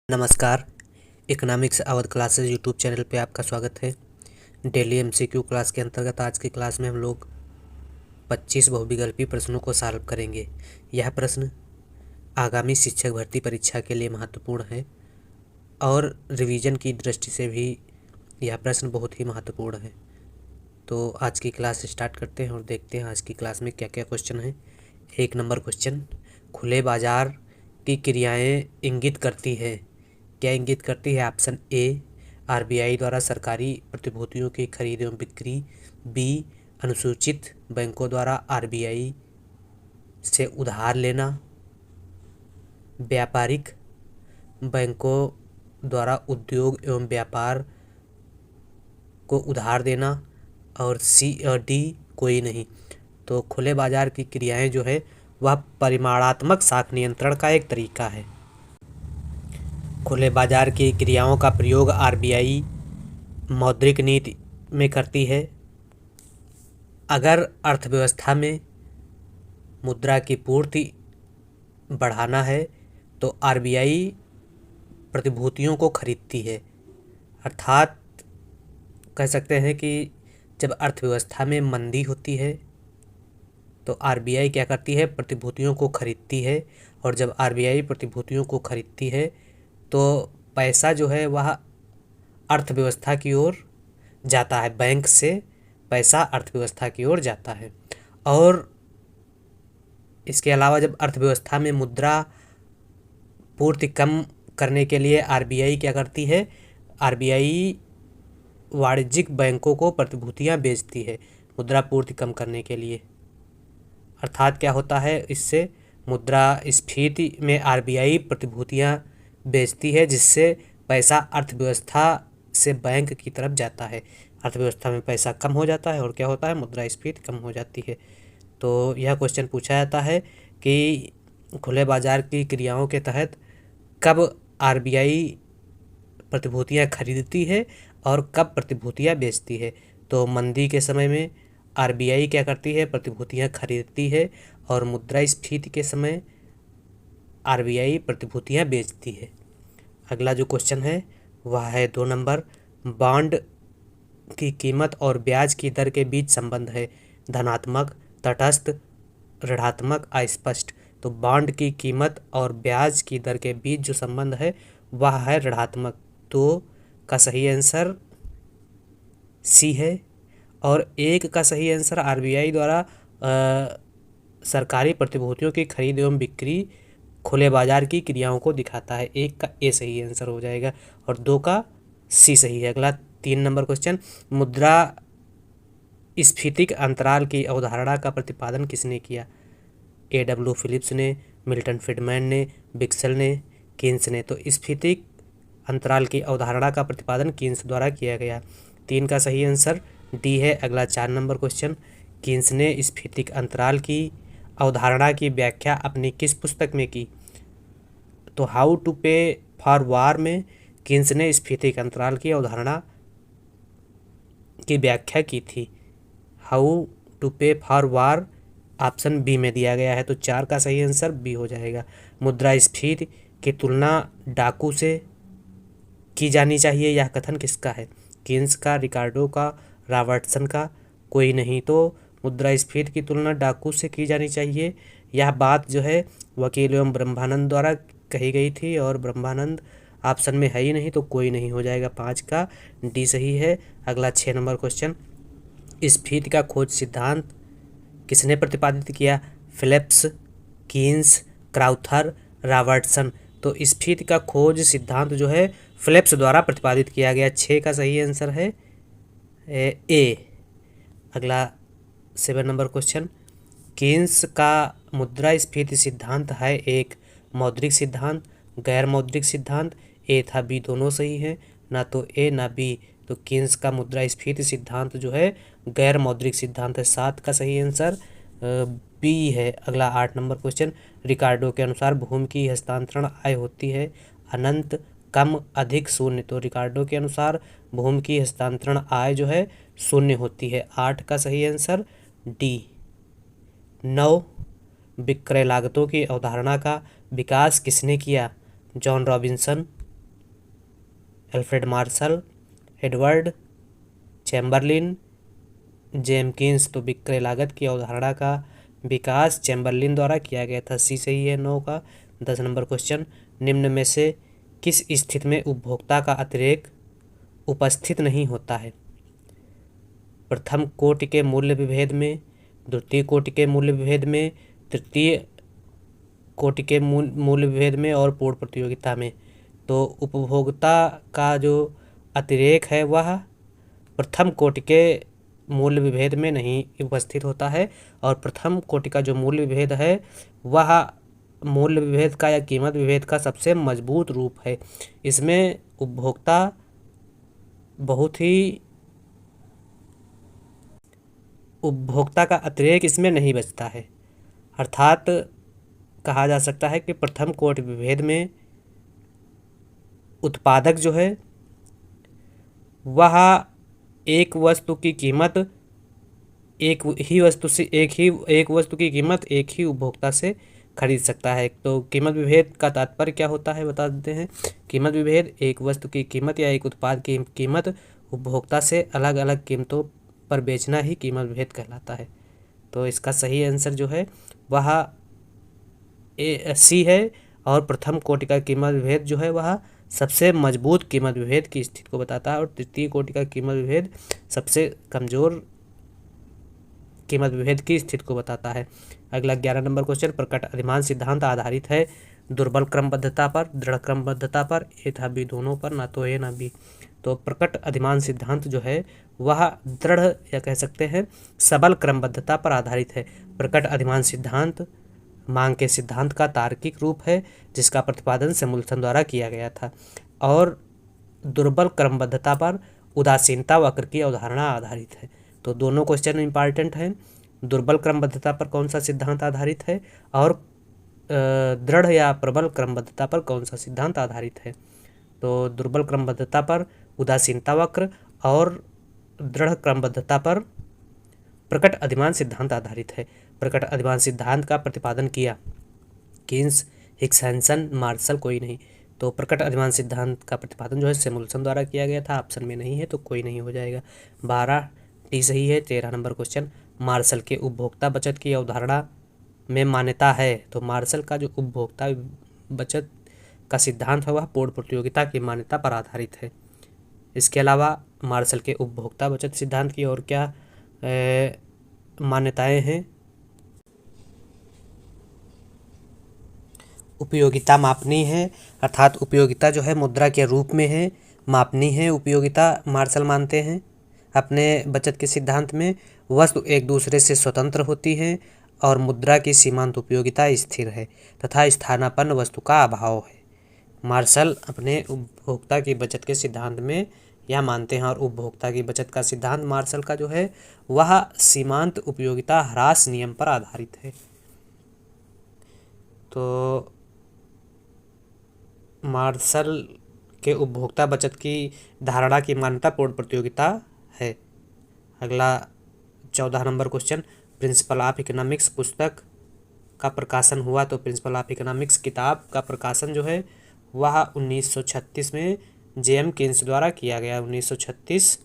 नमस्कार। Economics Awadh classes YouTube channel पे आपका स्वागत है। डेली एमसीक्यू क्लास के अंतर्गत आज की क्लास में हम लोग 25 बहुविकल्पीय प्रश्नों को सॉल्व करेंगे। यह प्रश्न आगामी शिक्षक भर्ती परीक्षा के लिए महत्वपूर्ण है और रिवीजन की दृष्टि से भी यह प्रश्न बहुत ही महत्वपूर्ण है। तो आज की क्लास स्टार्ट करते हैं और देखते हैं आज की क्लास में क्या क्या क्वेश्चन है। 1 नंबर क्वेश्चन, खुले बाजार की क्रियाएं इंगित करती है। क्या इंगित करती है? ऑप्शन ए, आरबीआई द्वारा सरकारी प्रतिभूतियों की खरीद एवं बिक्री। बी, अनुसूचित बैंकों द्वारा आरबीआई से उधार लेना। व्यापारिक बैंकों द्वारा उद्योग एवं व्यापार को उधार देना। और सी और डी, कोई नहीं। तो खुले बाजार की क्रियाएं जो है वह परिमाणात्मक साख नियंत्रण का एक तरीका है। खुले बाजार की क्रियाओं का प्रयोग आरबीआई मौद्रिक नीति में करती है। अगर अर्थव्यवस्था में मुद्रा की पूर्ति बढ़ाना है तो आरबीआई प्रतिभूतियों को खरीदती है। अर्थात कह सकते हैं कि जब अर्थव्यवस्था में मंदी होती है तो आरबीआई क्या करती है? प्रतिभूतियों को खरीदती है। और जब आरबीआई प्रतिभूतियों को खरीदती है तो पैसा जो है वह अर्थव्यवस्था की ओर जाता है। बैंक से पैसा अर्थव्यवस्था की ओर जाता है। और इसके अलावा जब अर्थव्यवस्था में मुद्रा पूर्ति कम करने के लिए आरबीआई क्या करती है? आरबीआई वाणिज्यिक बैंकों को प्रतिभूतियां बेचती है मुद्रा पूर्ति कम करने के लिए। अर्थात क्या होता है? इससे मुद्रास्फीति में आरबीआई प्रतिभूतियां बेचती है जिससे पैसा अर्थव्यवस्था से बैंक की तरफ जाता है। अर्थव्यवस्था में पैसा कम हो जाता है और क्या होता है? मुद्रास्फीति कम हो जाती है। तो यह क्वेश्चन पूछा जाता है कि खुले बाजार की क्रियाओं के तहत कब आरबीआई प्रतिभूतियां खरीदती है और कब प्रतिभूतियां बेचती है। तो मंदी के समय में आरबीआई क्या करती है? प्रतिभूतियां खरीदती है और मुद्रास्फीति के समय आरबीआई प्रतिभूतियां बेचती है। अगला जो क्वेश्चन है वह है 2 नंबर, बॉन्ड की कीमत और ब्याज की दर के बीच संबंध है। धनात्मक, तटस्थ, ऋणात्मक, अस्पष्ट। तो बॉन्ड की कीमत और ब्याज की दर के बीच जो संबंध है वह है ऋणात्मक। तो का सही आंसर सी है। और 1 का सही आंसर आरबीआई द्वारा सरकारी प्रतिभूतियों की खरीद एवं बिक्री खुले बाजार की क्रियाओं को दिखाता है। 1 का ए सही आंसर हो जाएगा और 2 का सी सही है। अगला 3 नंबर क्वेश्चन, मुद्रा स्फीतिक अंतराल की अवधारणा का प्रतिपादन किसने किया? A.W. फिलिप्स ने, मिल्टन फ्रीडमैन ने, बिक्सल ने, कीन्स ने। तो स्फीतिक अंतराल की अवधारणा का प्रतिपादन कीन्स द्वारा किया गया। 3 का सही आंसर डी है। अगला 4 नंबर क्वेश्चन, कीन्स ने स्फीतिक अंतराल की अवधारणा की व्याख्या अपनी किस पुस्तक में की? तो हाउ टू पे फॉर वार में कीन्स ने स्फीतिक अंतराल की अवधारणा की व्याख्या की थी। हाउ टू पे फॉर वार ऑप्शन बी में दिया गया है। तो 4 का सही आंसर बी हो जाएगा। मुद्रास्फीति की तुलना डाकू से की जानी चाहिए, यह कथन किसका है? कीन्स का, रिकार्डो का, रॉबर्टसन का, कोई नहीं। तो मुद्रास्फीति की तुलना डाकू से की जानी चाहिए, यह बात जो है वकील एवं ब्रह्मानंद द्वारा कही गई थी और ब्रह्मानंद ऑप्शन में है ही नहीं तो कोई नहीं हो जाएगा। 5 का डी सही है। अगला 6 नंबर क्वेश्चन, स्फीति का खोज सिद्धांत किसने प्रतिपादित किया? Phillips, Keynes, Crowther, Robertson. तो स्फीति का खोज सिद्धांत जो है फिलिप्स द्वारा प्रतिपादित किया गया। 6 का सही आंसर है ए। अगला 7 नंबर क्वेश्चन, कीन्स का मुद्रास्फीति सिद्धांत है एक मौद्रिक सिद्धांत, गैर मौद्रिक सिद्धांत। ए था बी दोनों सही है, ना तो ए ना बी। तो कीन्स का मुद्रास्फीति सिद्धांत जो है गैर मौद्रिक सिद्धांत है। 7 का सही आंसर बी है। अगला 8 नंबर क्वेश्चन, रिकार्डो के अनुसार भूमि की हस्तांतरण आय होती है अनंत, कम, अधिक, शून्य। तो रिकार्डो के अनुसार भूमि की हस्तांतरण आय जो है शून्य होती है। 8 का सही आंसर डी। 9, विक्रय लागतों की अवधारणा का विकास किसने किया? John Robinson, Alfred Marshall, Edward Chamberlin, Jenkins. तो विक्रय लागत की अवधारणा का विकास चैम्बरलिन द्वारा किया गया था। सी सही है 9 का। 10 नंबर क्वेश्चन, निम्न में से किस स्थिति में उपभोक्ता का अतिरेक उपस्थित नहीं होता है? प्रथम कोटि के मूल्य विभेद में, द्वितीय कोटि के मूल्य विभेद में, तृतीय कोटि के मूल्य विभेद में और पूर्ण प्रतियोगिता में। तो उपभोक्ता का जो अतिरेक है वह प्रथम कोटि के मूल्य विभेद में नहीं उपस्थित होता है, और प्रथम कोटि का जो मूल्य विभेद है वह मूल्य विभेद का या कीमत विभेद का सबसे मजबूत रूप है। इसमें उपभोक्ता उपभोक्ता का अतिरेक इसमें नहीं बचता है। अर्थात कहा जा सकता है कि प्रथम कोटि विभेद में उत्पादक जो है वह एक वस्तु की कीमत एक वस्तु की कीमत एक ही उपभोक्ता से खरीद सकता है। तो कीमत विभेद का तात्पर्य क्या होता है बता देते हैं। कीमत विभेद एक वस्तु की कीमत या एक उत्पाद की कीमत उपभोक्ता से अलग अलग कीमतों पर बेचना ही कीमत विभेद कहलाता है। तो इसका सही आंसर जो है वह सी है, और प्रथम कोटि का कीमत विभेद जो है वह सबसे मजबूत कीमत विभेद की स्थिति को बताता है, और तृतीय कोटि का कीमत विभेद सबसे कमजोर कीमत विभेद की स्थिति को बताता है। अगला 11 नंबर क्वेश्चन, प्रकट अधिमान सिद्धांत आधारित है दुर्बल क्रमबद्धता पर, दृढ़ क्रमबद्धता पर, ए था बी दोनों पर, ना तो ए ना बी। तो प्रकट अधिमान सिद्धांत जो है वह दृढ़ या कह सकते हैं सबल क्रमबद्धता पर आधारित है। प्रकट अधिमान सिद्धांत मांग के सिद्धांत का तार्किक रूप है जिसका प्रतिपादन सैमुअल्सन द्वारा किया गया था, और दुर्बल क्रमबद्धता पर उदासीनता वक्र की अवधारणा आधारित है। तो दोनों क्वेश्चन इंपॉर्टेंट हैं। दुर्बल क्रमबद्धता पर कौन सा सिद्धांत आधारित है, और दृढ़ या प्रबल क्रमबद्धता पर कौन सा सिद्धांत आधारित है? तो दुर्बल क्रमबद्धता पर उदासीनता वक्र, और दृढ़ क्रमबद्धता पर प्रकट अधिमान सिद्धांत आधारित है। प्रकट अधिमान सिद्धांत का प्रतिपादन किया कीन्स, हिग्स, हैंसन, मार्शल, कोई नहीं। तो प्रकट अधिमान सिद्धांत का प्रतिपादन जो है सैमुअल्सन द्वारा किया गया था। ऑप्शन में नहीं है तो कोई नहीं हो जाएगा। 12 डी सही है। 13 नंबर क्वेश्चन, मार्शल के उपभोक्ता बचत की अवधारणा में मान्यता है। तो मार्शल का जो उपभोक्ता बचत का सिद्धांत है वह पूर्ण प्रतियोगिता की मान्यता पर आधारित है। इसके अलावा मार्शल के उपभोक्ता बचत सिद्धांत की और क्या मान्यताएं हैं? उपयोगिता मापनी है, अर्थात उपयोगिता जो है मुद्रा के रूप में है, मापनी है। उपयोगिता मार्शल मानते हैं अपने बचत के सिद्धांत में वस्तु एक दूसरे से स्वतंत्र होती है, और मुद्रा की सीमांत उपयोगिता स्थिर है तथा स्थानापन्न वस्तु का अभाव है। मार्शल अपने उपभोक्ता की बचत के सिद्धांत में यह मानते हैं, और उपभोक्ता की बचत का सिद्धांत मार्शल का जो है वह सीमांत उपयोगिता ह्रास नियम पर आधारित है। तो मार्शल के उपभोक्ता बचत की धारणा की मान्यता पूर्ण प्रतियोगिता है। अगला 14 number question, principle of economics पुस्तक का प्रकाशन हुआ। तो प्रिंसिपल ऑफ इकोनॉमिक्स किताब का प्रकाशन जो है वह 1936 में जेएम कीन्स द्वारा किया गया। 1936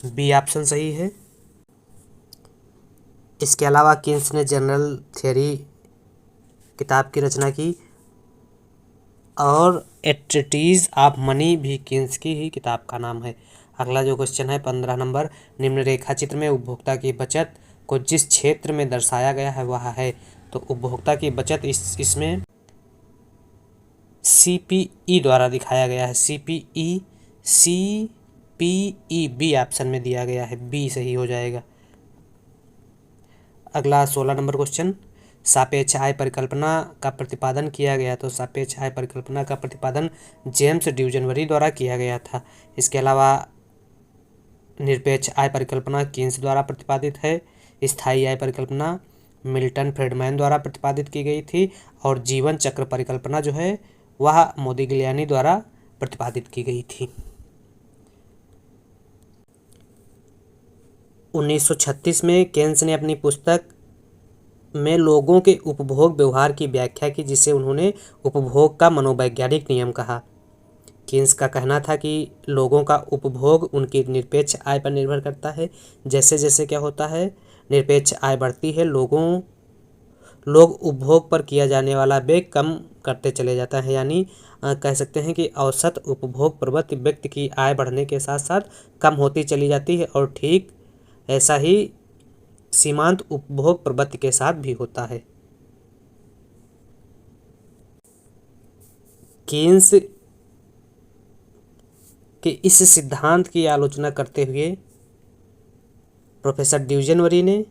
बी ऑप्शन सही है। इसके अलावा कीन्स ने जनरल थ्योरी किताब की रचना की, और ए ट्रीटीज ऑफ मनी भी कीन्स की ही किताब का नाम है। अगला जो क्वेश्चन है 15 नंबर, निम्न रेखा चित्र में उपभोक्ता की बचत को जिस क्षेत्र में दर्शाया गया है वह है। तो उपभोक्ता की बचत इसमें सीपीई द्वारा दिखाया गया है। सीपीई बी ऑप्शन में दिया गया है, बी सही हो जाएगा। अगला 16 नंबर क्वेश्चन, सापेक्ष आय परिकल्पना का प्रतिपादन किया गया। तो सापेक्ष आय परिकल्पना का प्रतिपादन जेम्स ड्यूजनबरी द्वारा किया गया था। इसके अलावा निरपेक्ष आय परिकल्पना कीन्स द्वारा प्रतिपादित है। स्थायी आय परिकल्पना मिल्टन फ्रीडमैन द्वारा प्रतिपादित की गई थी, और जीवन चक्र परिकल्पना जो है वह मोदिग्लियानी द्वारा प्रतिपादित की गई थी। 1936 में केन्स ने अपनी पुस्तक में लोगों के उपभोग व्यवहार की व्याख्या की, जिसे उन्होंने उपभोग का मनोवैज्ञानिक नियम कहा। कीन्स का कहना था कि लोगों का उपभोग उनकी निरपेक्ष आय पर निर्भर करता है। जैसे जैसे क्या होता है, निरपेक्ष आय बढ़ती है, लोग उपभोग पर किया जाने वाला व्यय कम करते चले जाता है। यानी कह सकते हैं कि औसत उपभोग प्रवृत्ति व्यक्ति की आय बढ़ने के साथ साथ कम होती चली जाती है, और ठीक ऐसा ही सीमांत उपभोग प्रवृत्ति के साथ भी होता है। कीन्स के इस सिद्धांत की आलोचना करते हुए प्रोफेसर ड्यूजनबरी ने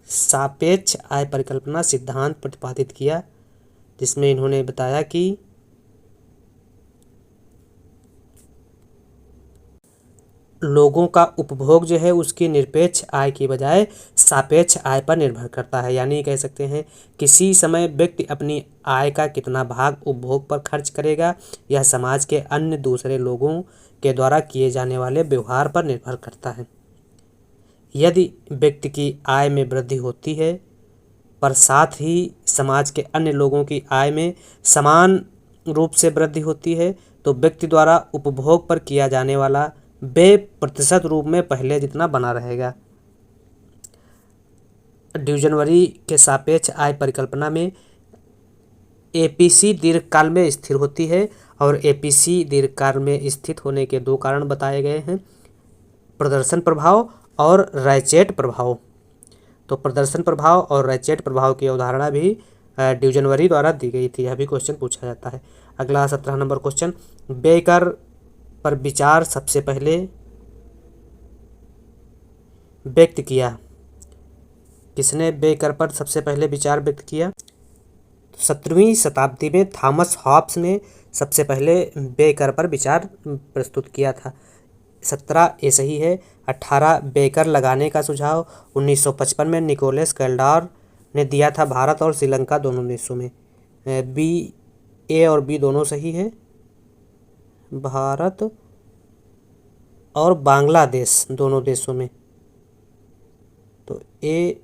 सापेक्ष आय परिकल्पना सिद्धांत प्रतिपादित किया, जिसमें इन्होंने बताया कि लोगों का उपभोग जो है उसकी निरपेक्ष आय की बजाय सापेक्ष आय पर निर्भर करता है। यानी कह सकते हैं किसी समय व्यक्ति अपनी आय का कितना भाग उपभोग पर खर्च करेगा, यह समाज के अन्य दूसरे लोगों के द्वारा किए जाने वाले व्यवहार पर निर्भर करता है। यदि व्यक्ति की आय में वृद्धि होती है पर साथ ही समाज के अन्य लोगों की आय में समान रूप से वृद्धि होती है, तो व्यक्ति द्वारा उपभोग पर किया जाने वाला व्यय प्रतिशत रूप में पहले जितना बना रहेगा। ड्यूजनबरी के सापेक्ष आय परिकल्पना में एपीसी दीर्घकाल में स्थिर होती है, और एपीसी दीर्घकाल में स्थित होने के दो कारण बताए गए हैं, प्रदर्शन प्रभाव और रैचेट प्रभाव। तो प्रदर्शन प्रभाव और रैचेट प्रभाव की अवधारणा भी ड्यूजनबरी द्वारा दी गई थी। यह भी क्वेश्चन पूछा जाता है। अगला 17 नंबर क्वेश्चन, व्यय कर पर विचार सबसे पहले व्यक्त किया। किसने व्यय कर पर सबसे पहले विचार व्यक्त किया? 17वीं शताब्दी में थॉमस हॉब्स ने सबसे पहले व्यय कर पर विचार प्रस्तुत किया था। 17 ये सही है। 18 व्यय कर लगाने का सुझाव 1955 में निकोलस कैल्डार ने दिया था, भारत और श्रीलंका दोनों देशों में। बी, ए और बी दोनों सही है, भारत और बांग्लादेश दोनों देशों में। तो ए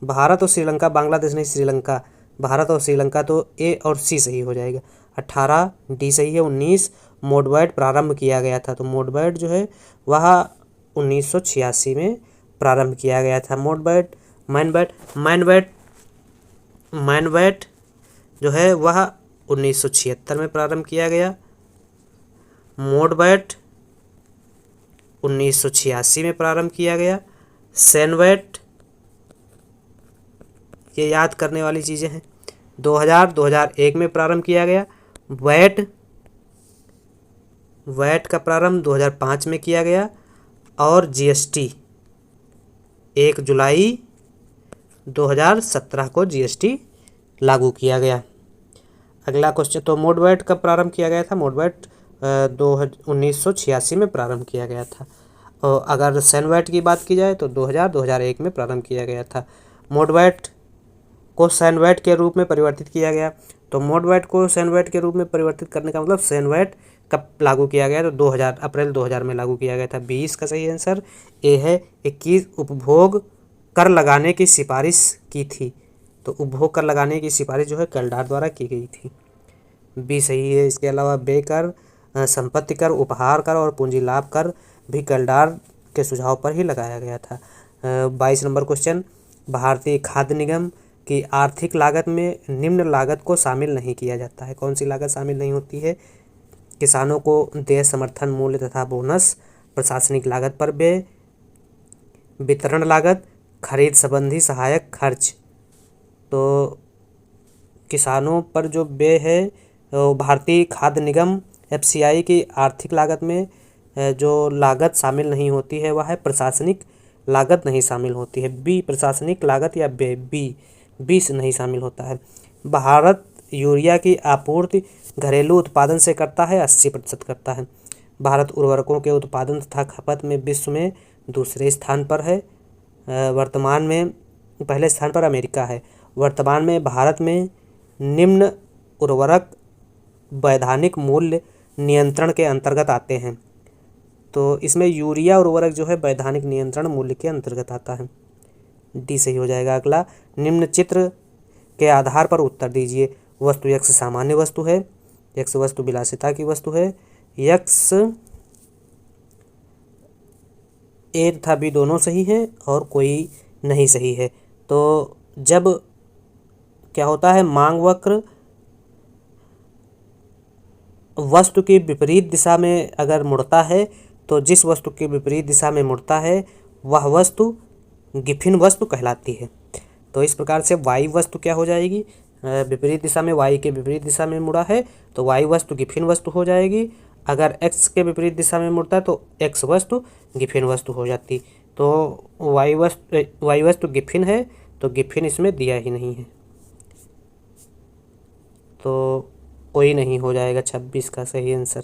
भारत और श्रीलंका, बांग्लादेश नहीं, श्रीलंका, भारत और श्रीलंका, तो ए और सी सही हो जाएगा। 18 डी सही है। 19 मोडबैट प्रारंभ किया गया था। तो मोडबैट जो है वह 1986 में प्रारंभ किया गया था। मोडबैट मैनबैट जो है वह 1976 में प्रारंभ किया गया। मोडबैट 1986 में प्रारंभ किया गया। सैनबैट, ये याद करने वाली चीज़ें हैं, 2001 में प्रारंभ किया गया। वैट का प्रारंभ 2005 में किया गया, और जीएसटी 1 जुलाई 2017 को जीएसटी लागू किया गया। अगला क्वेश्चन, तो मोडबैट कब प्रारंभ किया गया था? मोडबैट 1986 में प्रारंभ किया गया था। और अगर सैनबैट की बात की जाए तो 2001 में प्रारंभ किया गया था। मोडबैट को सैनबैट के रूप में परिवर्तित किया गया। तो मोडबैट को सैनबैट के रूप में परिवर्तित करने का मतलब सैनबैट कब लागू किया गया? तो 2000 अप्रैल 2000 में लागू किया गया था। 20 का सही आंसर ए है। 21 उपभोग कर लगाने की सिफारिश की थी। तो उपभोग कर लगाने की सिफारिश जो है कैल्डार द्वारा की गई थी। बी सही है। इसके अलावा व्यय कर, संपत्ति कर, उपहार कर और पूंजी लाभ कर भी कैल्डार के सुझाव पर ही लगाया गया था। 22 नंबर क्वेश्चन, भारतीय खाद्य निगम की आर्थिक लागत में निम्न लागत को शामिल नहीं किया जाता है। कौन सी लागत शामिल नहीं होती है? किसानों को देय समर्थन मूल्य तथा बोनस, प्रशासनिक लागत पर व्यय, वितरण लागत, खरीद संबंधी सहायक खर्च। तो किसानों पर जो व्यय है, भारतीय खाद्य निगम एफसीआई की आर्थिक लागत में जो लागत शामिल नहीं होती है वह है प्रशासनिक लागत नहीं शामिल होती है। बी प्रशासनिक लागत या व्यय, बी से नहीं शामिल होता है। भारत यूरिया की आपूर्ति घरेलू उत्पादन से करता है, 80% करता है। भारत उर्वरकों के उत्पादन तथा खपत में विश्व में दूसरे स्थान पर है। वर्तमान में पहले स्थान पर अमेरिका है। वर्तमान में भारत में निम्न उर्वरक वैधानिक मूल्य नियंत्रण के अंतर्गत आते हैं। तो इसमें यूरिया उर्वरक जो है वैधानिक नियंत्रण मूल्य के अंतर्गत आता है। डी सही हो जाएगा। अगला, निम्न चित्र के आधार पर उत्तर दीजिए। वस्तु यक्स सामान्य वस्तु है, यक्स वस्तु विलासिता की वस्तु है, यक्स ए तथा बी दोनों सही हैं और कोई नहीं सही है। तो जब क्या होता है, मांग वक्र वस्तु की विपरीत दिशा में अगर मुड़ता है तो जिस वस्तु की विपरीत दिशा में मुड़ता है वह वस्तु गिफिन वस्तु कहलाती है। तो इस प्रकार से वाई वस्तु क्या हो जाएगी, विपरीत दिशा में, वाई के विपरीत दिशा में मुड़ा है तो वाई वस्तु गिफिन वस्तु हो जाएगी। अगर एक्स के विपरीत दिशा में मुड़ता है तो एक्स वस्तु गिफिन वस्तु हो जाती। तो वाई वस्तु गिफिन है तो गिफिन इसमें दिया ही नहीं है, तो कोई नहीं हो जाएगा 26 का सही आंसर।